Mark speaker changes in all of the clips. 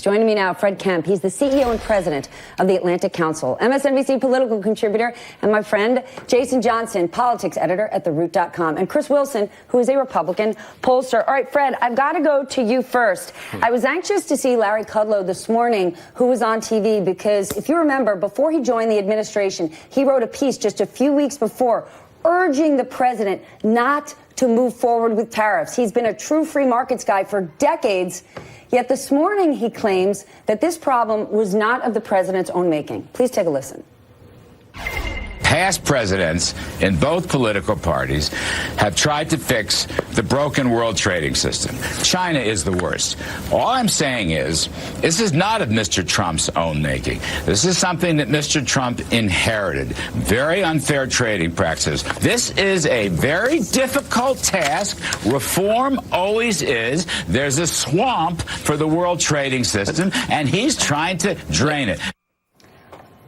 Speaker 1: Joining me now, Fred Kemp. He's the CEO and president of the Atlantic Council, MSNBC political contributor, and my friend Jason Johnson, politics editor at TheRoot.com, and Chris Wilson, who is a Republican pollster. All right, Fred, I've got to go to you first. I was anxious to see Larry Kudlow this morning, who was on TV, because if you remember, before he joined the administration, he wrote a piece just a few weeks before urging the president not to move forward with tariffs. He's been a true free markets guy for decades. Yet this morning he claims that this problem was not of the president's own making. Please take a listen.
Speaker 2: Past presidents in both political parties have tried to fix the broken world trading system. China is the worst. All I'm saying is, this is not of Mr. Trump's own making. This is something that Mr. Trump inherited. Very unfair trading practices. This is a very difficult task. Reform always is. There's a swamp for the world trading system, and he's trying to drain it.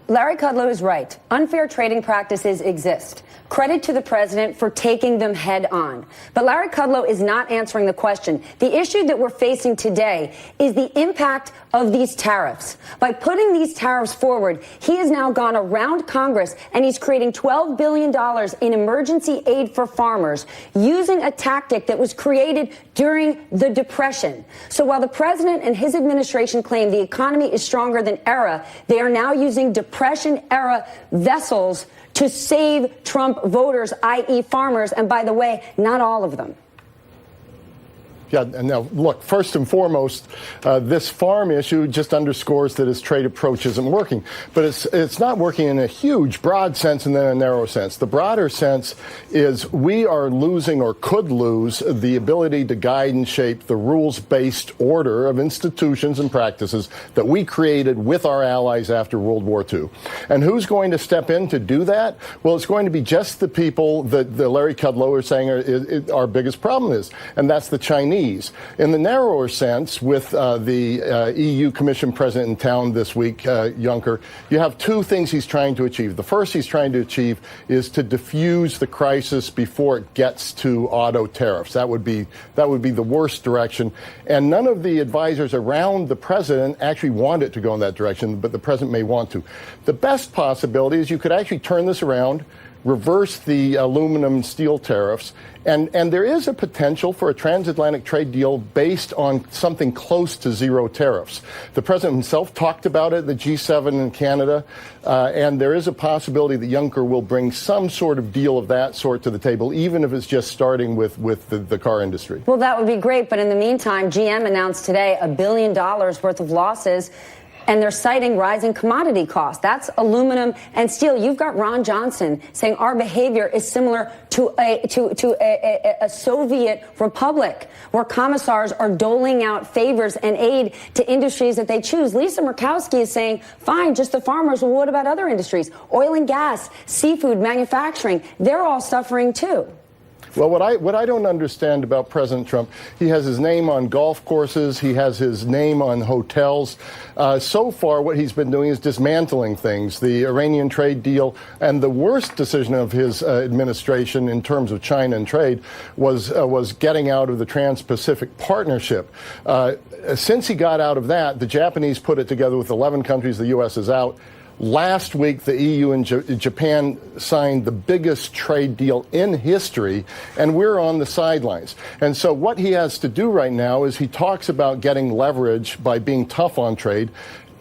Speaker 1: Larry Kudlow is right. Unfair trading practices exist. Credit to the president for taking them head on. But Larry Kudlow is not answering the question. The issue that we're facing today is the impact of these tariffs. By putting these tariffs forward, he has now gone around Congress and he's creating $12 billion in emergency aid for farmers using a tactic that was created during the Depression. So while the president and his administration claim the economy is stronger than ever, they are now using Depression-era vessels to save Trump voters, i.e. farmers, and by the way, not all of them.
Speaker 3: Yeah, and now, look, first and foremost, this farm issue just underscores that his trade approach isn't working. But it's not working in a huge, broad sense and then a narrow sense. The broader sense is we are losing or could lose the ability to guide and shape the rules-based order of institutions and practices that we created with our allies after World War II. And who's going to step in to do that? Well, it's going to be just the people that Larry Kudlow is saying our biggest problem is, and that's the Chinese. In the narrower sense, with the EU Commission president in town this week, Juncker, you have two things he's trying to achieve. The first he's trying to achieve is to diffuse the crisis before it gets to auto tariffs. That would be the worst direction. And none of the advisors around the president actually want it to go in that direction, but the president may want to. The best possibility is you could actually turn this around, reverse the aluminum steel tariffs, and there is a potential for a transatlantic trade deal based on something close to zero tariffs. The president himself talked about it at the G7 in Canada, and there is a possibility that Juncker will bring some sort of deal of that sort to the table, even if it's just starting with the car industry.
Speaker 1: Well, that would be great, but in the meantime, GM announced today $1 billion worth of losses, and they're citing rising commodity costs. That's aluminum and steel. You've got Ron Johnson saying our behavior is similar to a Soviet republic where commissars are doling out favors and aid to industries that they choose. Lisa Murkowski is saying, fine, just the farmers. Well, what about other industries? Oil and gas, seafood, manufacturing, they're all suffering too.
Speaker 3: Well, what I don't understand about President Trump, he has his name on golf courses, he has his name on hotels. So far, what he's been doing is dismantling things, the Iranian trade deal, and the worst decision of his administration in terms of China and trade was getting out of the Trans-Pacific Partnership. Since he got out of that, the Japanese put it together with 11 countries, the U.S. is out. Last week, the EU and Japan signed the biggest trade deal in history, and we're on the sidelines. And so what he has to do right now is he talks about getting leverage by being tough on trade.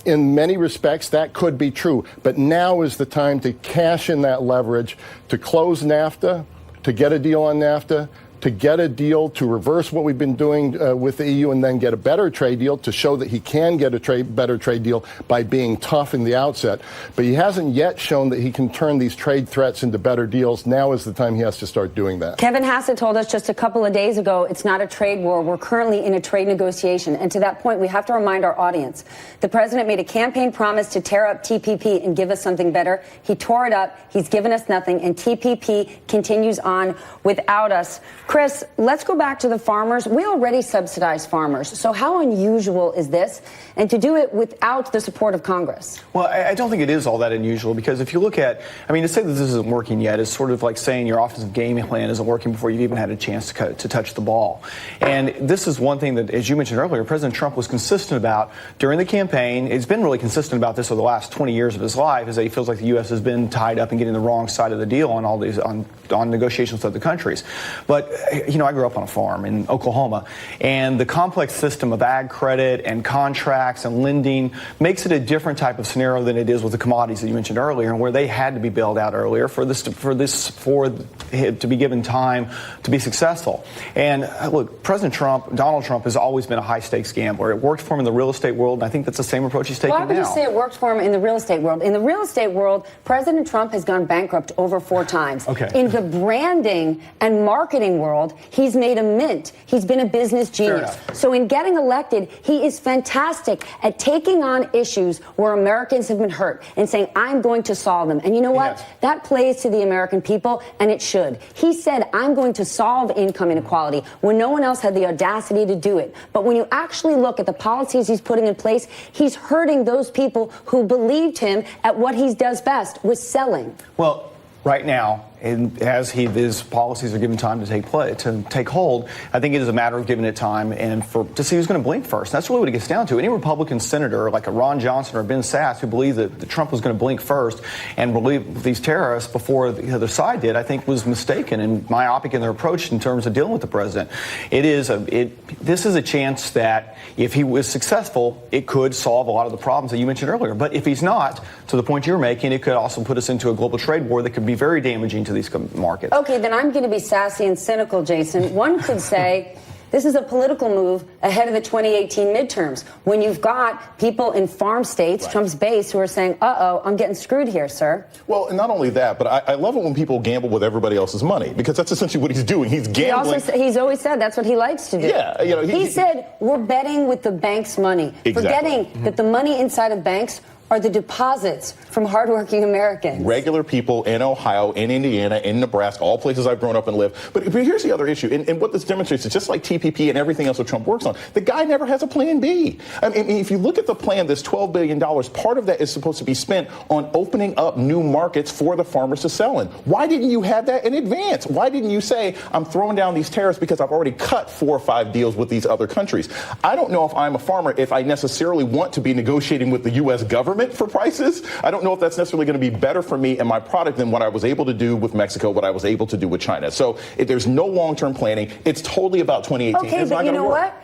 Speaker 3: In many respects, that could be true. But now is the time to cash in that leverage, to close NAFTA, to get a deal on NAFTA, to get a deal to reverse what we've been doing with the EU and then get a better trade deal to show that he can get a better trade deal by being tough in the outset. But he hasn't yet shown that he can turn these trade threats into better deals. Now is the time he has to start doing that.
Speaker 1: Kevin Hassett told us just a couple of days ago, it's not a trade war. We're currently in a trade negotiation. And to that point, we have to remind our audience, the president made a campaign promise to tear up TPP and give us something better. He tore it up. He's given us nothing. And TPP continues on without us. Chris, let's go back to the farmers. We already subsidize farmers. So how unusual is this? And to do it without the support of Congress?
Speaker 4: Well, I don't think it is all that unusual, because if you look at, to say that this isn't working yet is sort of like saying your offensive game plan isn't working before you've even had a chance to touch the ball. And this is one thing that, as you mentioned earlier, President Trump was consistent about during the campaign. He's been really consistent about this over the last 20 years of his life, is that he feels like the U.S. has been tied up and getting the wrong side of the deal on all these on negotiations with other countries. But, I grew up on a farm in Oklahoma, and the complex system of ag credit and contracts and lending makes it a different type of scenario than it is with the commodities that you mentioned earlier, and where they had to be bailed out earlier for it to be given time to be successful. And look, Donald Trump has always been a high-stakes gambler. It worked for him in the real estate world, and I think that's the same approach he's taking now.
Speaker 1: Why would you say it worked for him in the real estate world? In the real estate world, President Trump has gone bankrupt over 4 times.
Speaker 4: Okay.
Speaker 1: In the branding and marketing world, he's made a mint. He's been a business genius. So in getting elected, he is fantastic at taking on issues where Americans have been hurt and saying, I'm going to solve them. And you know what?
Speaker 4: Yes.
Speaker 1: That plays to the American people, and it should. He said, I'm going to solve income inequality when no one else had the audacity to do it. But when you actually look at the policies he's putting in place, he's hurting those people who believed him at what he does best, was selling.
Speaker 4: Well, right now, and as his policies are given time to take hold, I think it is a matter of giving it time and to see who's going to blink first. That's really what it gets down to. Any Republican senator like a Ron Johnson or Ben Sasse who believed that Trump was going to blink first and relieve these terrorists before the other side did, I think was mistaken and myopic in their approach in terms of dealing with the president. This is a chance that if he was successful, it could solve a lot of the problems that you mentioned earlier. But if he's not, to the point you're making, it could also put us into a global trade war that could be very damaging to these markets.
Speaker 1: Okay, then I'm going to be sassy and cynical, Jason. One could say this is a political move ahead of the 2018 midterms, when you've got people in farm states, right, Trump's base, who are saying, uh-oh, I'm getting screwed here, sir.
Speaker 5: Well, and not only that, but I love it when people gamble with everybody else's money, because that's essentially what he's doing. He's gambling.
Speaker 1: He's always said that's what he likes to do.
Speaker 5: Yeah,
Speaker 1: he said, we're betting with the bank's money,
Speaker 5: exactly,
Speaker 1: forgetting that the money inside of banks are the deposits from hardworking Americans.
Speaker 5: Regular people in Ohio, in Indiana, in Nebraska, all places I've grown up and lived. But here's the other issue, and what this demonstrates is just like TPP and everything else that Trump works on, the guy never has a plan B. I mean, if you look at the plan, this $12 billion, part of that is supposed to be spent on opening up new markets for the farmers to sell in. Why didn't you have that in advance? Why didn't you say, I'm throwing down these tariffs because I've already cut 4 or 5 deals with these other countries? I don't know if I'm a farmer if I necessarily want to be negotiating with the U.S. government for prices. I don't know if that's necessarily going to be better for me and my product than what I was able to do with Mexico, what I was able to do with China. So there's no long-term planning. It's totally about 2018.
Speaker 1: Okay, but you know what?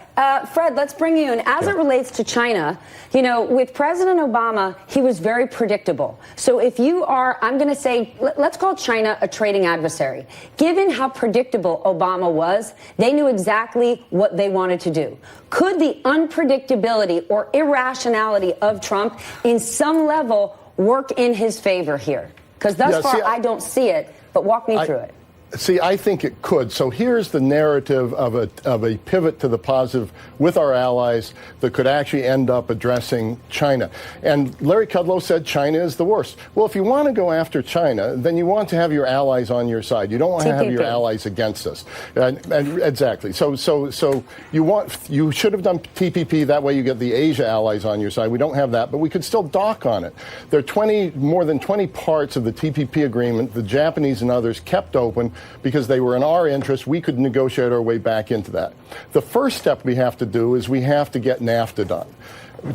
Speaker 1: Fred, let's bring you in. As it relates to China, with President Obama, he was very predictable. So if you are, I'm going to say, let's call China a trading adversary. Given how predictable Obama was, they knew exactly what they wanted to do. Could the unpredictability or irrationality of Trump in some level work in his favor here? Because thus far, I don't see it, but walk me through it.
Speaker 3: See, I think it could. So here's the narrative of a pivot to the positive with our allies that could actually end up addressing China. And Larry Kudlow said China is the worst. Well, if you want to go after China, then you want to have your allies on your side. You don't want to have your allies against us. Exactly. So you should have done TPP. That way you get the Asia allies on your side. We don't have that, but we could still dock on it. There are more than 20 parts of the TPP agreement the Japanese and others kept open because they were in our interest. We could negotiate our way back into that. The first step we have to do is we have to get NAFTA done.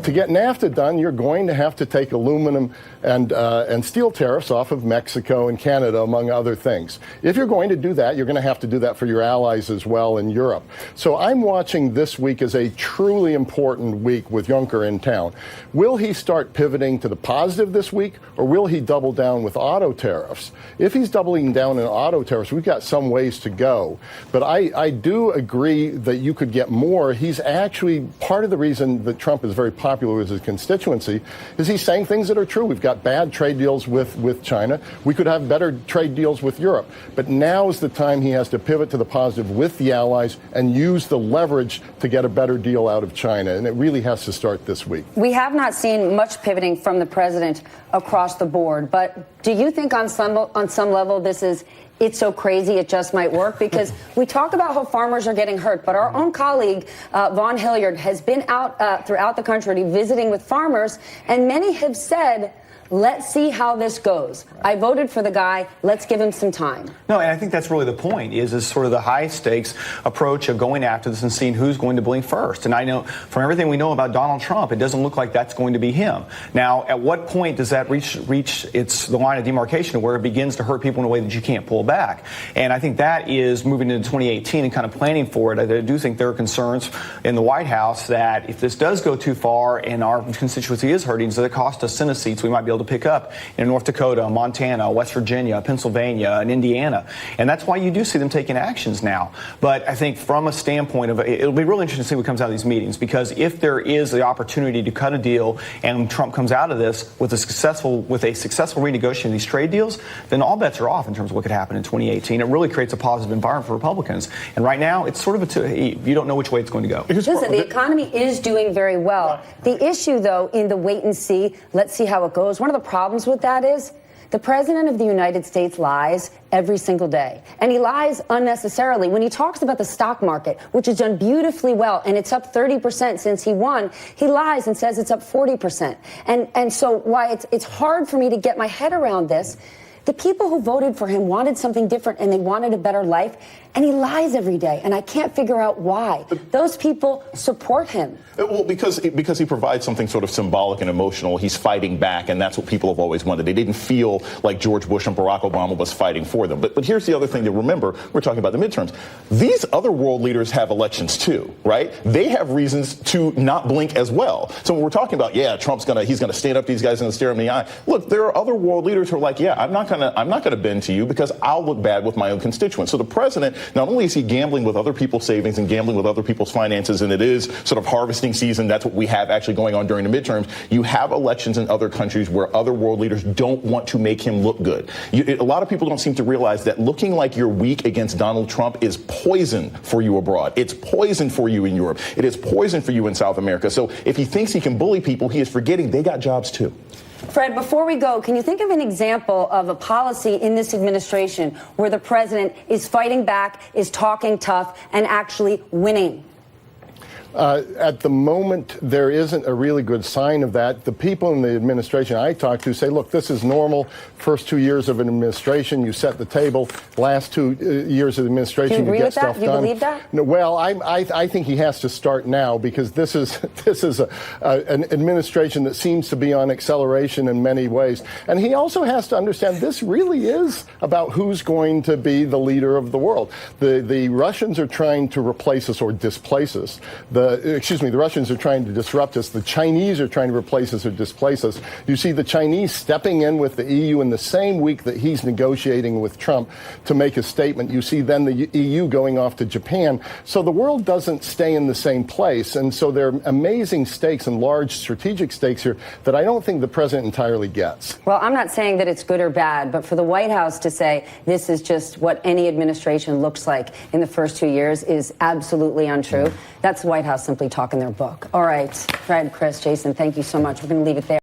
Speaker 3: To get NAFTA done, you're going to have to take aluminum and steel tariffs off of Mexico and Canada, among other things. If you're going to do that, you're going to have to do that for your allies as well in Europe. So I'm watching this week as a truly important week with Juncker in town. Will he start pivoting to the positive this week, or will he double down with auto tariffs? If he's doubling down in auto tariffs, we've got some ways to go. But I do agree that you could get more. He's actually part of the reason that Trump is very popular with his constituency is he's saying things that are true. We've got bad trade deals with China. We could have better trade deals with Europe. But now is the time he has to pivot to the positive with the allies and use the leverage to get a better deal out of China. And it really has to start this week.
Speaker 1: We have not seen much pivoting from the president across the board. But do you think on some level this is it's so crazy it just might work, because we talk about how farmers are getting hurt, but our own colleague, Vaughn Hilliard, has been out throughout the country visiting with farmers, and many have said, let's see how this goes. I voted for the guy. Let's give him some time.
Speaker 4: No, and I think that's really the point, is sort of the high-stakes approach of going after this and seeing who's going to blink first. And I know from everything we know about Donald Trump, it doesn't look like that's going to be him. Now, at what point does that reach the line of demarcation where it begins to hurt people in a way that you can't pull back? And I think that is moving into 2018 and kind of planning for it. I do think there are concerns in the White House that if this does go too far and our constituency is hurting, so it costs us Senate seats we might be able to pick up in North Dakota, Montana, West Virginia, Pennsylvania, and Indiana. And that's why you do see them taking actions now. But I think from a standpoint of, it'll be really interesting to see what comes out of these meetings, because if there is the opportunity to cut a deal and Trump comes out of this with a successful renegotiation of these trade deals, then all bets are off in terms of what could happen in 2018. It really creates a positive environment for Republicans. And right now, it's sort of you don't know which way it's going to go.
Speaker 1: Listen, the economy is doing very well. The issue, though, in the wait and see, let's see how it goes, one of the problems with that is the President of the United States lies every single day. And he lies unnecessarily. When he talks about the stock market, which has done beautifully well, and it's up 30% since he won, he lies and says it's up 40%. And so why it's hard for me to get my head around this. The people who voted for him wanted something different, and they wanted a better life, and he lies every day, and I can't figure out why. Those people support him.
Speaker 5: Well, because he provides something sort of symbolic and emotional. He's fighting back, and that's what people have always wanted. They didn't feel like George Bush and Barack Obama was fighting for them. But here's the other thing to remember. We're talking about the midterms. These other world leaders have elections too, right? They have reasons to not blink as well. So when we're talking about, Trump's he's gonna stand up to these guys and stare them in the eye. Look, there are other world leaders who are like, I'm not gonna bend to you because I'll look bad with my own constituents. So the president, not only is he gambling with other people's savings and gambling with other people's finances, and it is sort of harvesting season. That's what we have actually going on during the midterms. You have elections in other countries where other world leaders don't want to make him look good. A lot of people don't seem to realize that looking like you're weak against Donald Trump is poison for you abroad. It's poison for you in Europe. It is poison for you in South America. So if he thinks he can bully people, he is forgetting they got jobs too.
Speaker 1: Fred, before we go, can you think of an example of a policy in this administration where the president is fighting back, is talking tough, and actually winning?
Speaker 3: At the moment, there isn't a really good sign of that. The people in the administration I talk to say, look, this is normal. First 2 years of an administration, you set the table. Last 2 years of the administration, you get stuff done.
Speaker 1: Do you believe that?
Speaker 3: No, well, I think he has to start now, because this is an administration that seems to be on acceleration in many ways. And he also has to understand this really is about who's going to be the leader of the world. The Russians are trying to replace us or displace us. The Russians are trying to disrupt us. The Chinese are trying to replace us or displace us. You see the Chinese stepping in with the EU in the same week that he's negotiating with Trump to make a statement. You see then the EU going off to Japan. So the world doesn't stay in the same place. And so there are amazing stakes and large strategic stakes here that I don't think the president entirely gets.
Speaker 1: Well, I'm not saying that it's good or bad, but for the White House to say this is just what any administration looks like in the first 2 years is absolutely untrue. That's the White House simply talking their book. All right, Fred, Chris, Jason, thank you so much. We're going to leave it there.